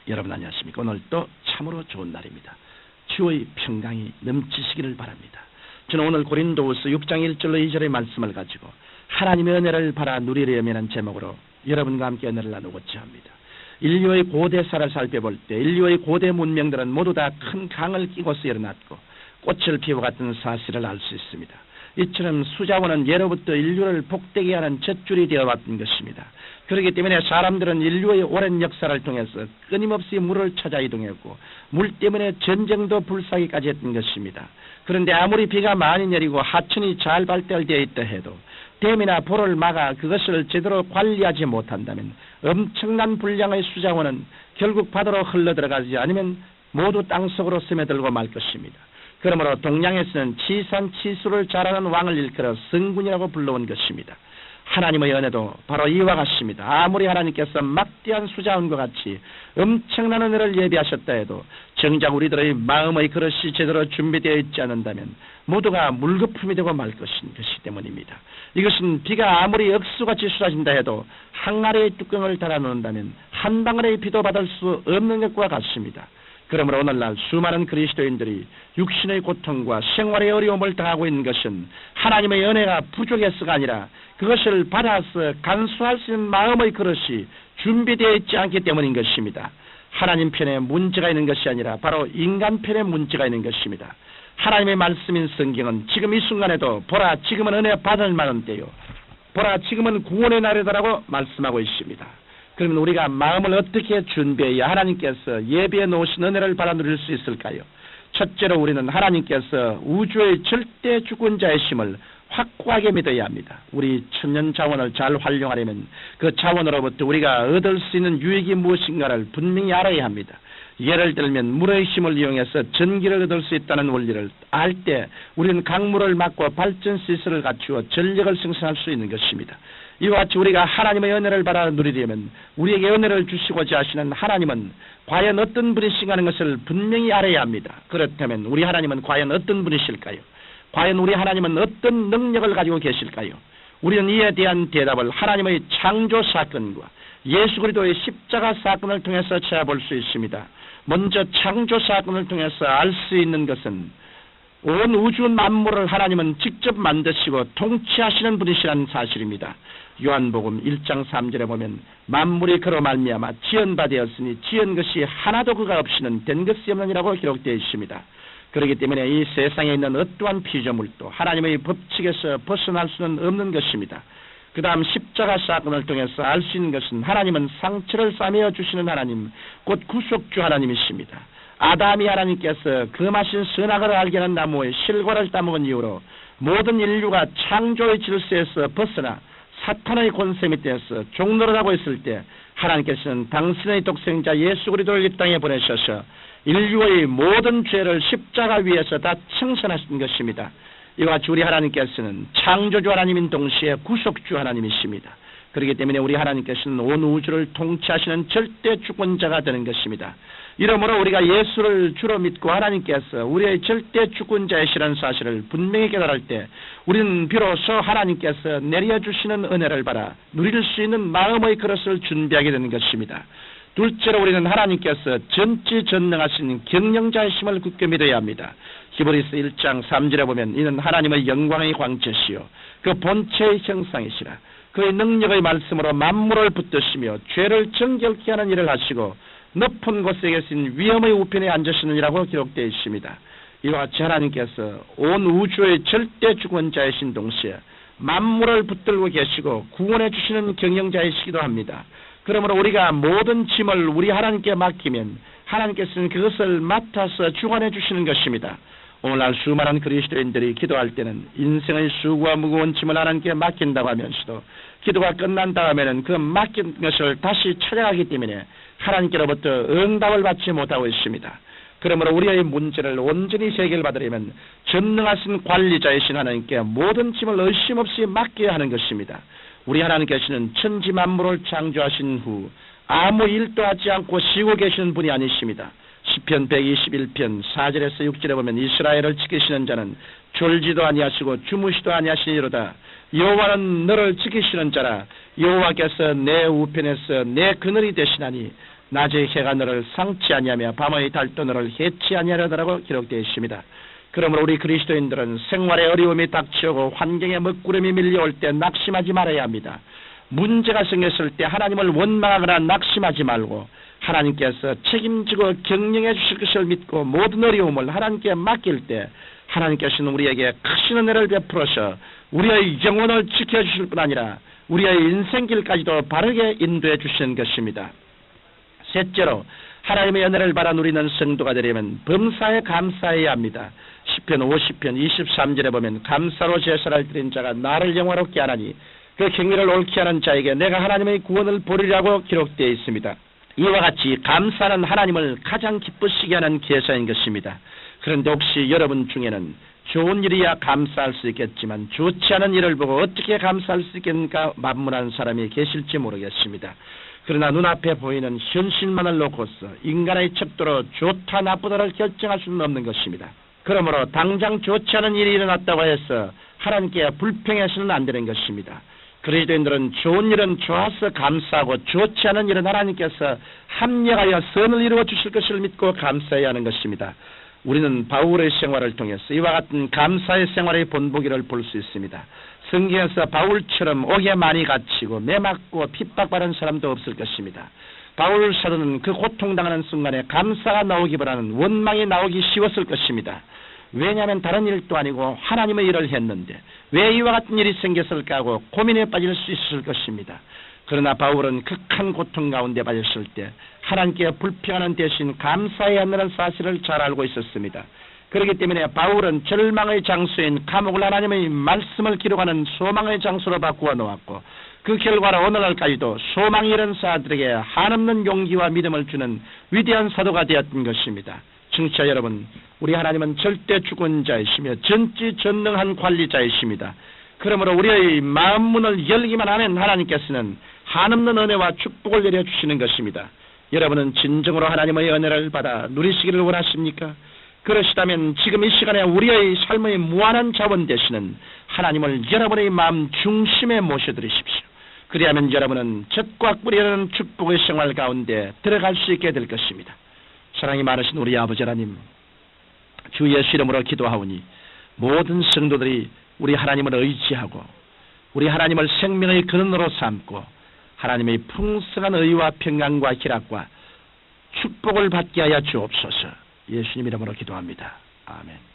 여러분 안녕하십니까? 오늘 또 참으로 좋은 날입니다. 주의 평강이 넘치시기를 바랍니다. 저는 오늘 고린도후서 6장 1절로 2절의 말씀을 가지고 하나님의 은혜를 바라 누리려면 하는 제목으로 여러분과 함께 은혜를 나누고자 합니다. 인류의 고대사를 살펴볼 때 인류의 고대 문명들은 모두 다 큰 강을 끼고서 일어났고 꽃을 피워갔던 사실을 알 수 있습니다. 이처럼 수자원은 예로부터 인류를 복되게 하는 젖줄이 되어왔던 것입니다. 그렇기 때문에 사람들은 인류의 오랜 역사를 통해서 끊임없이 물을 찾아 이동했고 물 때문에 전쟁도 불사기까지 했던 것입니다. 그런데 아무리 비가 많이 내리고 하천이 잘 발달되어 있다 해도 댐이나 보를 막아 그것을 제대로 관리하지 못한다면 엄청난 분량의 수자원은 결국 바다로 흘러들어가지 않으면 모두 땅속으로 스며들고 말 것입니다. 그러므로 동양에서는 치산치수를 잘하는 왕을 일컬어 성군이라고 불러온 것입니다. 하나님의 은혜도 바로 이와 같습니다. 아무리 하나님께서 막대한 수자원과 같이 엄청난 은혜를 예비하셨다 해도 정작 우리들의 마음의 그릇이 제대로 준비되어 있지 않는다면 모두가 물거품이 되고 말 것이 때문입니다. 이것은 비가 아무리 억수같이 쏟아진다 해도 항아리의 뚜껑을 달아놓는다면 한 방울의 비도 받을 수 없는 것과 같습니다. 그러므로 오늘날 수많은 그리스도인들이 육신의 고통과 생활의 어려움을 당하고 있는 것은 하나님의 은혜가 부족해서가 아니라 그것을 받아서 간수할 수 있는 마음의 그릇이 준비되어 있지 않기 때문인 것입니다. 하나님 편에 문제가 있는 것이 아니라 바로 인간 편에 문제가 있는 것입니다. 하나님의 말씀인 성경은 지금 이 순간에도 보라 지금은 은혜 받을 만한 때요 보라 지금은 구원의 날이다라고 말씀하고 있습니다. 그러면 우리가 마음을 어떻게 준비해야 하나님께서 예비해 놓으신 은혜를 받아 누릴 수 있을까요? 첫째로 우리는 하나님께서 우주의 절대 주권자이심을 확고하게 믿어야 합니다. 우리 천년 자원을 잘 활용하려면 그 자원으로부터 우리가 얻을 수 있는 유익이 무엇인가를 분명히 알아야 합니다. 예를 들면 물의 힘을 이용해서 전기를 얻을 수 있다는 원리를 알 때 우리는 강물을 막고 발전 시설을 갖추어 전력을 생산할 수 있는 것입니다. 이와 같이 우리가 하나님의 은혜를 받아 누리려면 우리에게 은혜를 주시고자 하시는 하나님은 과연 어떤 분이신가 하는 것을 분명히 알아야 합니다. 그렇다면 우리 하나님은 과연 어떤 분이실까요? 과연 우리 하나님은 어떤 능력을 가지고 계실까요? 우리는 이에 대한 대답을 하나님의 창조 사건과 예수 그리스도의 십자가 사건을 통해서 찾아볼 수 있습니다. 먼저 창조 사건을 통해서 알 수 있는 것은 온 우주 만물을 하나님은 직접 만드시고 통치하시는 분이시라는 사실입니다. 요한복음 1장 3절에 보면 만물이 그로 말미암아 지은 바 되었으니 지은 것이 하나도 그가 없이는 된 것이 없느니라고 기록되어 있습니다. 그렇기 때문에 이 세상에 있는 어떠한 피조물도 하나님의 법칙에서 벗어날 수는 없는 것입니다. 그 다음 십자가 사건을 통해서 알 수 있는 것은 하나님은 상처를 싸매어 주시는 하나님, 곧 구속주 하나님이십니다. 아담이 하나님께서 금하신 선악을 알게 하는 나무의 실과를 따먹은 이후로 모든 인류가 창조의 질서에서 벗어나 사탄의 권세 밑에서 종노릇하고 있을 때 하나님께서는 당신의 독생자 예수 그리스도를 이 땅에 보내셔서 인류의 모든 죄를 십자가 위에서 다 청산하신 것입니다. 이와 같이 우리 하나님께서는 창조주 하나님인 동시에 구속주 하나님이십니다. 그렇기 때문에 우리 하나님께서는 온 우주를 통치하시는 절대 주권자가 되는 것입니다. 이러므로 우리가 예수를 주로 믿고 하나님께서 우리의 절대 주권자이시라는 사실을 분명히 깨달을 때 우리는 비로소 하나님께서 내려주시는 은혜를 받아 누릴 수 있는 마음의 그릇을 준비하게 되는 것입니다. 둘째로 우리는 하나님께서 전지전능하신 경영자이심을 굳게 믿어야 합니다. 히브리서 1장 3절에 보면 이는 하나님의 영광의 광채시요 그 본체의 형상이시라 그의 능력의 말씀으로 만물을 붙드시며 죄를 정결케 하는 일을 하시고 높은 곳에 계신 위엄의 우편에 앉으시느니라고 기록되어 있습니다. 이와 같이 하나님께서 온 우주의 절대 주권자이신 동시에 만물을 붙들고 계시고 구원해 주시는 경영자이시기도 합니다. 그러므로 우리가 모든 짐을 우리 하나님께 맡기면 하나님께서는 그것을 맡아서 주관해 주시는 것입니다. 오늘날 수많은 그리스도인들이 기도할 때는 인생의 수고와 무거운 짐을 하나님께 맡긴다고 하면서도 기도가 끝난 다음에는 그 맡긴 것을 다시 찾아가기 때문에 하나님께로부터 응답을 받지 못하고 있습니다. 그러므로 우리의 문제를 온전히 해결받으려면 전능하신 관리자이신 하나님께 모든 짐을 의심 없이 맡겨야 하는 것입니다. 우리 하나님께서는 천지 만물을 창조하신 후 아무 일도 하지 않고 쉬고 계시는 분이 아니십니다. 시편 121편 4절에서 6절에 보면 이스라엘을 지키시는 자는 졸지도 아니하시고 주무시도 아니하시니로다. 여호와는 너를 지키시는 자라. 여호와께서 내 우편에서 내 그늘이 되시나니 낮의 해가 너를 상치 아니하며 밤의 달도 너를 해치 아니하려더라고 기록되어 있습니다. 그러므로 우리 그리스도인들은 생활의 어려움이 닥치오고 환경의 먹구름이 밀려올 때 낙심하지 말아야 합니다. 문제가 생겼을 때 하나님을 원망하거나 낙심하지 말고 하나님께서 책임지고 경영해 주실 것을 믿고 모든 어려움을 하나님께 맡길 때 하나님께서는 우리에게 크신 은혜를 베풀어서 우리의 영혼을 지켜주실 뿐 아니라 우리의 인생길까지도 바르게 인도해 주시는 것입니다. 셋째로 하나님의 은혜를 받아 누리는 성도가 되려면 범사에 감사해야 합니다. 시편 50편 23절에 보면 감사로 제사를 드린 자가 나를 영화롭게 하나니 그 경외를 옳게 하는 자에게 내가 하나님의 구원을 보리라고 기록되어 있습니다. 이와 같이 감사는 하나님을 가장 기쁘시게 하는 계사인 것입니다. 그런데 혹시 여러분 중에는 좋은 일이야 감사할 수 있겠지만 좋지 않은 일을 보고 어떻게 감사할 수 있겠는가 만문한 사람이 계실지 모르겠습니다. 그러나 눈앞에 보이는 현실만을 놓고서 인간의 척도로 좋다 나쁘다를 결정할 수는 없는 것입니다. 그러므로 당장 좋지 않은 일이 일어났다고 해서 하나님께 불평해서는 안 되는 것입니다. 그리스도인들은 좋은 일은 좋아서 감사하고 좋지 않은 일은 하나님께서 합력하여 선을 이루어 주실 것을 믿고 감사해야 하는 것입니다. 우리는 바울의 생활을 통해서 이와 같은 감사의 생활의 본보기를 볼 수 있습니다. 성경에서 바울처럼 옥에 많이 갇히고 매맞고 핍박받은 사람도 없을 것입니다. 바울 사도는 그 고통당하는 순간에 감사가 나오기보다는 원망이 나오기 쉬웠을 것입니다. 왜냐하면 다른 일도 아니고 하나님의 일을 했는데 왜 이와 같은 일이 생겼을까 하고 고민에 빠질 수 있을 것입니다. 그러나 바울은 극한 고통 가운데 빠졌을 때 하나님께 불평하는 대신 감사해야 한다는 사실을 잘 알고 있었습니다. 그렇기 때문에 바울은 절망의 장소인 감옥을 하나님의 말씀을 기록하는 소망의 장소로 바꾸어 놓았고 그 결과로 오늘날까지도 소망이 잃은 자들에게 한없는 용기와 믿음을 주는 위대한 사도가 되었던 것입니다. 청취자 여러분, 우리 하나님은 절대 주권자이시며 전지전능한 관리자이십니다. 그러므로 우리의 마음 문을 열기만 하면 하나님께서는 한없는 은혜와 축복을 내려주시는 것입니다. 여러분은 진정으로 하나님의 은혜를 받아 누리시기를 원하십니까? 그러시다면 지금 이 시간에 우리의 삶의 무한한 자원 되시는 하나님을 여러분의 마음 중심에 모셔드리십시오. 그리하면 여러분은 젖과 꿀이라는 축복의 생활 가운데 들어갈 수 있게 될 것입니다. 사랑이 많으신 우리 아버지 하나님, 주 예수 이름으로 기도하오니 모든 성도들이 우리 하나님을 의지하고 우리 하나님을 생명의 근원으로 삼고 하나님의 풍성한 의와 평강과 희락과 축복을 받게 하여 주옵소서. 예수님 이름으로 기도합니다. 아멘.